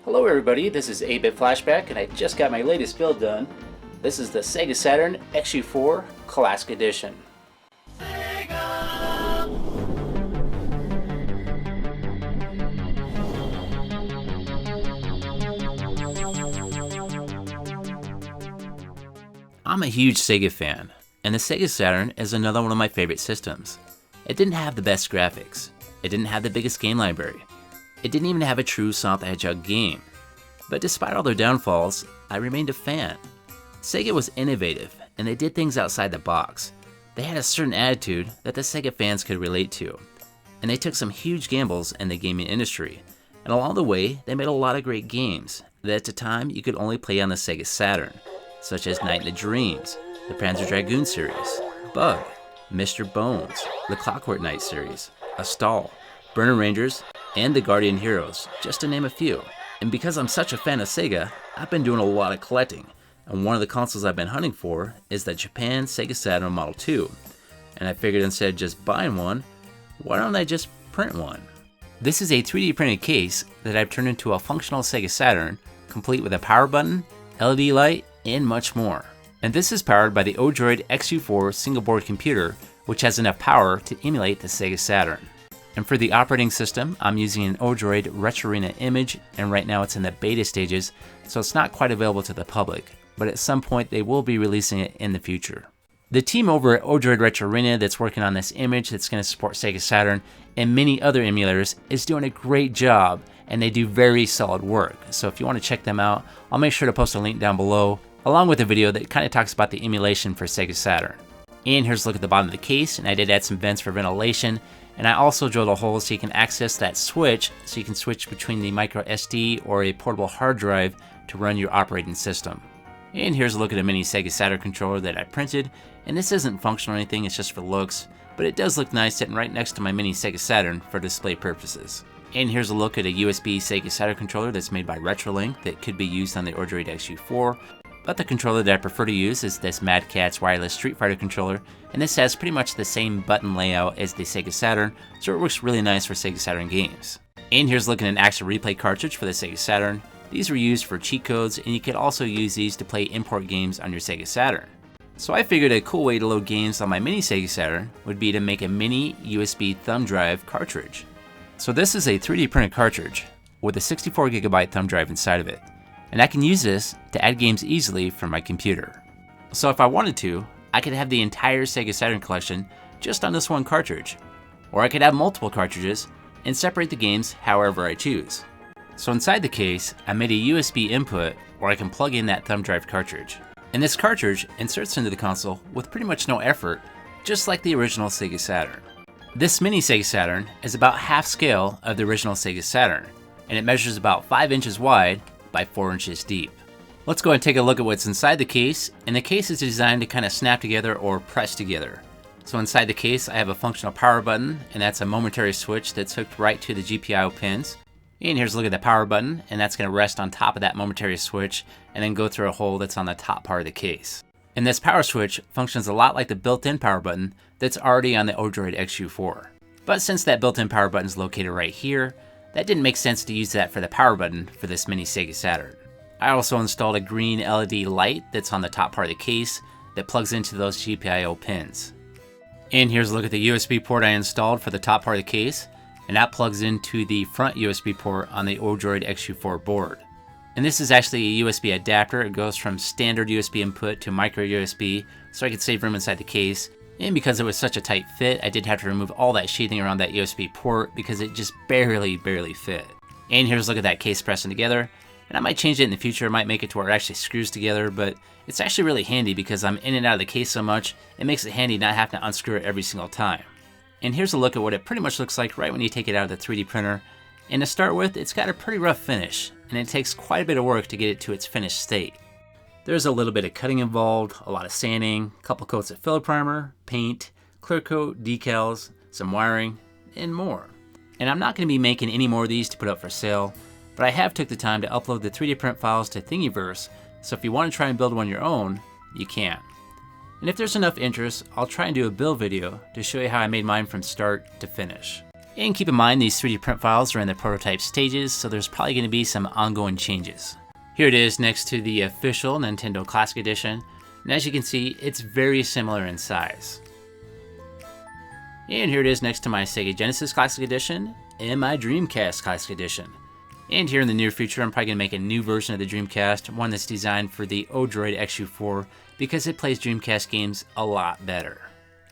Hello everybody, this is 8-Bit Flashback and I just got my latest build done. This is the Sega Saturn Xu4 Classic Edition. I'm a huge Sega fan, and the Sega Saturn is another one of my favorite systems. It didn't have the best graphics, it didn't have the biggest game library, it didn't even have a true Sonic the Hedgehog game. But despite all their downfalls, I remained a fan. Sega was innovative, and they did things outside the box. They had a certain attitude that the Sega fans could relate to, and they took some huge gambles in the gaming industry. And along the way, they made a lot of great games that at the time you could only play on the Sega Saturn, such as Night in the Dreams, the Panzer Dragoon series, Bug, Mr. Bones, the Clockwork Knight series, Astal, Burning Rangers, and the Guardian Heroes, just to name a few. And because I'm such a fan of Sega, I've been doing a lot of collecting, and one of the consoles I've been hunting for is the Japan Sega Saturn Model 2. And I figured instead of just buying one, why don't I just print one? This is a 3D printed case that I've turned into a functional Sega Saturn, complete with a power button, LED light, and much more. And this is powered by the Odroid Xu4 single board computer, which has enough power to emulate the Sega Saturn. And for the operating system, I'm using an Odroid Retrorina image, and right now it's in the beta stages, so it's not quite available to the public, but at some point they will be releasing it in the future. The team over at Odroid Retrorina that's working on this image that's going to support Sega Saturn and many other emulators is doing a great job, and they do very solid work. So if you want to check them out, I'll make sure to post a link down below, along with a video that kind of talks about the emulation for Sega Saturn. And here's a look at the bottom of the case, and I did add some vents for ventilation, and I also drilled a hole so you can access that switch, so you can switch between the micro SD or a portable hard drive to run your operating system. And here's a look at a mini Sega Saturn controller that I printed, and this isn't functional or anything, it's just for looks, but it does look nice sitting right next to my mini Sega Saturn for display purposes. And here's a look at a USB Sega Saturn controller that's made by Retrolink that could be used on the Odroid Xu4. But the controller that I prefer to use is this Mad Catz wireless Street Fighter controller, and this has pretty much the same button layout as the Sega Saturn, so it works really nice for Sega Saturn games. And here's looking at an Action Replay cartridge for the Sega Saturn. These were used for cheat codes, and you could also use these to play import games on your Sega Saturn. So I figured a cool way to load games on my mini Sega Saturn would be to make a mini USB thumb drive cartridge. So this is a 3D printed cartridge with a 64GB thumb drive inside of it. And I can use this to add games easily from my computer. So if I wanted to, I could have the entire Sega Saturn collection just on this one cartridge. Or I could have multiple cartridges and separate the games however I choose. So inside the case, I made a USB input where I can plug in that thumb drive cartridge. And this cartridge inserts into the console with pretty much no effort, just like the original Sega Saturn. This mini Sega Saturn is about half scale of the original Sega Saturn, and it measures about 5 inches wide by 4 inches deep. Let's go ahead and take a look at what's inside the case, and the case is designed to kind of snap together or press together. So inside the case I have a functional power button, and that's a momentary switch that's hooked right to the GPIO pins. And here's a look at the power button, and that's going to rest on top of that momentary switch and then go through a hole that's on the top part of the case. And this power switch functions a lot like the built-in power button that's already on the Odroid Xu4. But since that built-in power button is located right here, that didn't make sense to use that for the power button for this mini Sega Saturn. I also installed a green LED light that's on the top part of the case that plugs into those GPIO pins. And here's a look at the USB port I installed for the top part of the case, and that plugs into the front USB port on the Odroid Xu4 board. And this is actually a USB adapter. It goes from standard USB input to micro USB, so I could save room inside the case. And because it was such a tight fit, I did have to remove all that sheathing around that USB port because it just barely fit. And here's a look at that case pressing together. And I might change it in the future, I might make it to where it actually screws together, but it's actually really handy because I'm in and out of the case so much, it makes it handy not having to unscrew it every single time. And here's a look at what it pretty much looks like right when you take it out of the 3D printer. And to start with, it's got a pretty rough finish, and it takes quite a bit of work to get it to its finished state. There's a little bit of cutting involved, a lot of sanding, a couple coats of filler primer, paint, clear coat, decals, some wiring, and more. And I'm not going to be making any more of these to put up for sale, but I have took the time to upload the 3D print files to Thingiverse, so if you want to try and build one your own, you can. And if there's enough interest, I'll try and do a build video to show you how I made mine from start to finish. And keep in mind these 3D print files are in the prototype stages, so there's probably going to be some ongoing changes. Here it is next to the official Nintendo Classic Edition, and as you can see, it's very similar in size. And here it is next to my Sega Genesis Classic Edition and my Dreamcast Classic Edition. And here in the near future, I'm probably going to make a new version of the Dreamcast, one that's designed for the Odroid Xu4, because it plays Dreamcast games a lot better.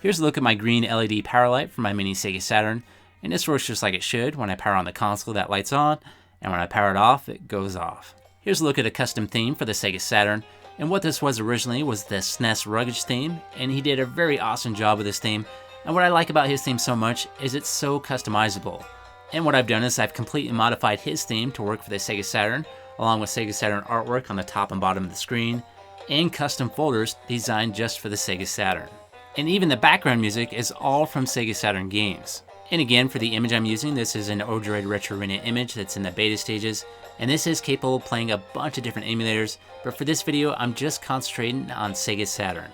Here's a look at my green LED power light from my mini Sega Saturn, and this works just like it should. When I power on the console, that light's on, and when I power it off, it goes off. Here's a look at a custom theme for the Sega Saturn, and what this was originally was the SNES Ruggage theme, and he did a very awesome job with this theme, and what I like about his theme so much is it's so customizable. And what I've done is I've completely modified his theme to work for the Sega Saturn, along with Sega Saturn artwork on the top and bottom of the screen, and custom folders designed just for the Sega Saturn. And even the background music is all from Sega Saturn games. And again, for the image I'm using, this is an Odroid Retro Arena image that's in the beta stages, and this is capable of playing a bunch of different emulators, but for this video, I'm just concentrating on Sega Saturn.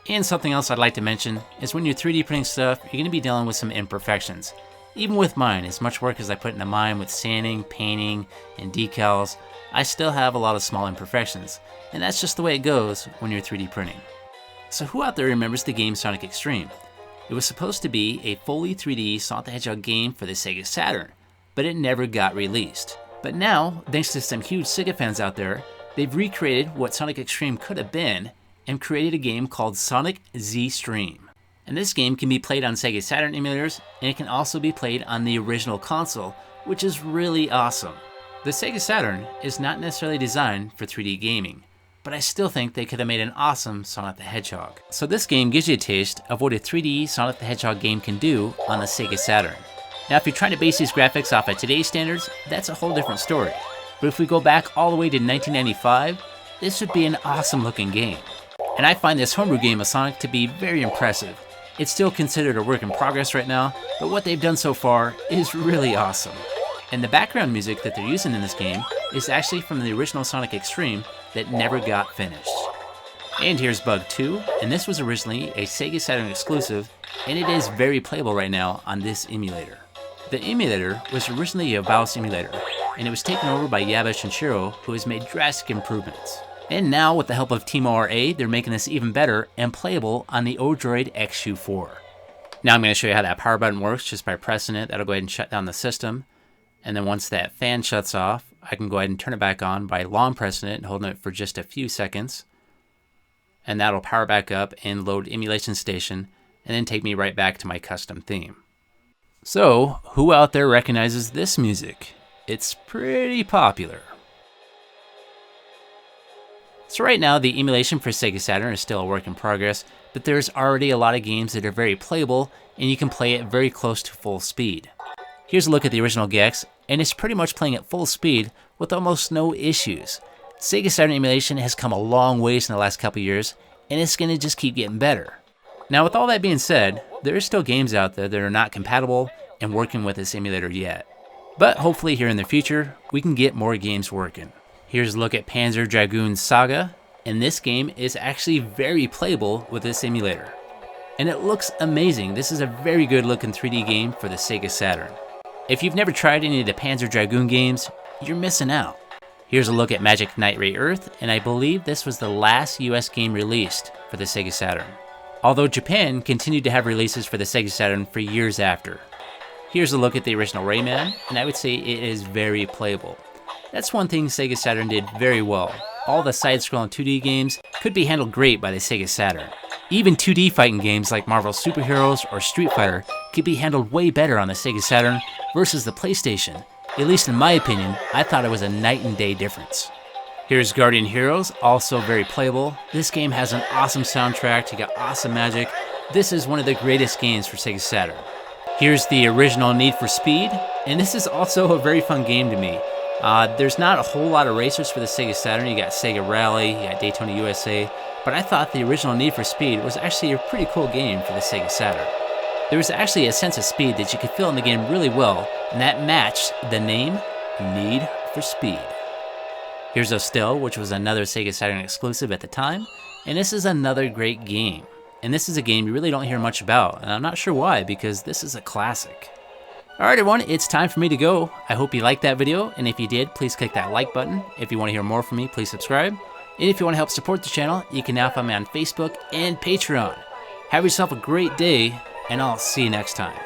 And something else I'd like to mention is when you're 3D printing stuff, you're going to be dealing with some imperfections. Even with mine, as much work as I put into mine with sanding, painting, and decals, I still have a lot of small imperfections, and that's just the way it goes when you're 3D printing. So who out there remembers the game Sonic X-treme? It was supposed to be a fully 3D Sonic the Hedgehog game for the Sega Saturn, but it never got released. But now, thanks to some huge Sega fans out there, they've recreated what Sonic X-treme could have been and created a game called Sonic Z-Stream. And this game can be played on Sega Saturn emulators, and it can also be played on the original console, which is really awesome. The Sega Saturn is not necessarily designed for 3D gaming, but I still think they could have made an awesome Sonic the Hedgehog. So this game gives you a taste of what a 3D Sonic the Hedgehog game can do on the Sega Saturn. Now if you're trying to base these graphics off of today's standards, that's a whole different story. But if we go back all the way to 1995, this would be an awesome looking game. And I find this homebrew game of Sonic to be very impressive. It's still considered a work in progress right now, but what they've done so far is really awesome. And the background music that they're using in this game is actually from the original Sonic X-treme that never got finished. And here's Bug 2, and this was originally a Sega Saturn exclusive, and it is very playable right now on this emulator. The emulator was originally a Yabause emulator, and it was taken over by Yaba Sanshiro, who has made drastic improvements. And now, with the help of Team ORA, they're making this even better and playable on the Odroid Xu4. Now I'm going to show you how that power button works just by pressing it. That'll go ahead and shut down the system. And then once that fan shuts off, I can go ahead and turn it back on by long pressing it and holding it for just a few seconds. And that'll power back up and load Emulation Station, and then take me right back to my custom theme. So, who out there recognizes this music? It's pretty popular. So right now, the emulation for Sega Saturn is still a work in progress, but there's already a lot of games that are very playable, and you can play it very close to full speed. Here's a look at the original Gex, and it's pretty much playing at full speed with almost no issues. Sega Saturn emulation has come a long ways in the last couple years, and it's going to just keep getting better. Now with all that being said, there are still games out there that are not compatible and working with this emulator yet. But hopefully here in the future, we can get more games working. Here's a look at Panzer Dragoon Saga, and this game is actually very playable with this emulator. And it looks amazing. This is a very good looking 3D game for the Sega Saturn. If you've never tried any of the Panzer Dragoon games, you're missing out. Here's a look at Magic Knight Ray Earth, and I believe this was the last US game released for the Sega Saturn. Although Japan continued to have releases for the Sega Saturn for years after. Here's a look at the original Rayman, and I would say it is very playable. That's one thing Sega Saturn did very well. All the side-scrolling 2D games could be handled great by the Sega Saturn. Even 2D fighting games like Marvel Super Heroes or Street Fighter could be handled way better on the Sega Saturn versus the PlayStation. At least in my opinion, I thought it was a night and day difference. Here's Guardian Heroes, also very playable. This game has an awesome soundtrack, you got awesome magic. This is one of the greatest games for Sega Saturn. Here's the original Need for Speed, and this is also a very fun game to me. There's not a whole lot of racers for the Sega Saturn. You got Sega Rally, you got Daytona USA, but I thought the original Need for Speed was actually a pretty cool game for the Sega Saturn. There was actually a sense of speed that you could feel in the game really well, and that matched the name Need for Speed. Here's Ostel, which was another Sega Saturn exclusive at the time, and this is another great game. And this is a game you really don't hear much about, and I'm not sure why, because this is a classic. Alright everyone, it's time for me to go. I hope you liked that video, and if you did, please click that like button. If you want to hear more from me, please subscribe. And if you want to help support the channel, you can now find me on Facebook and Patreon. Have yourself a great day, and I'll see you next time.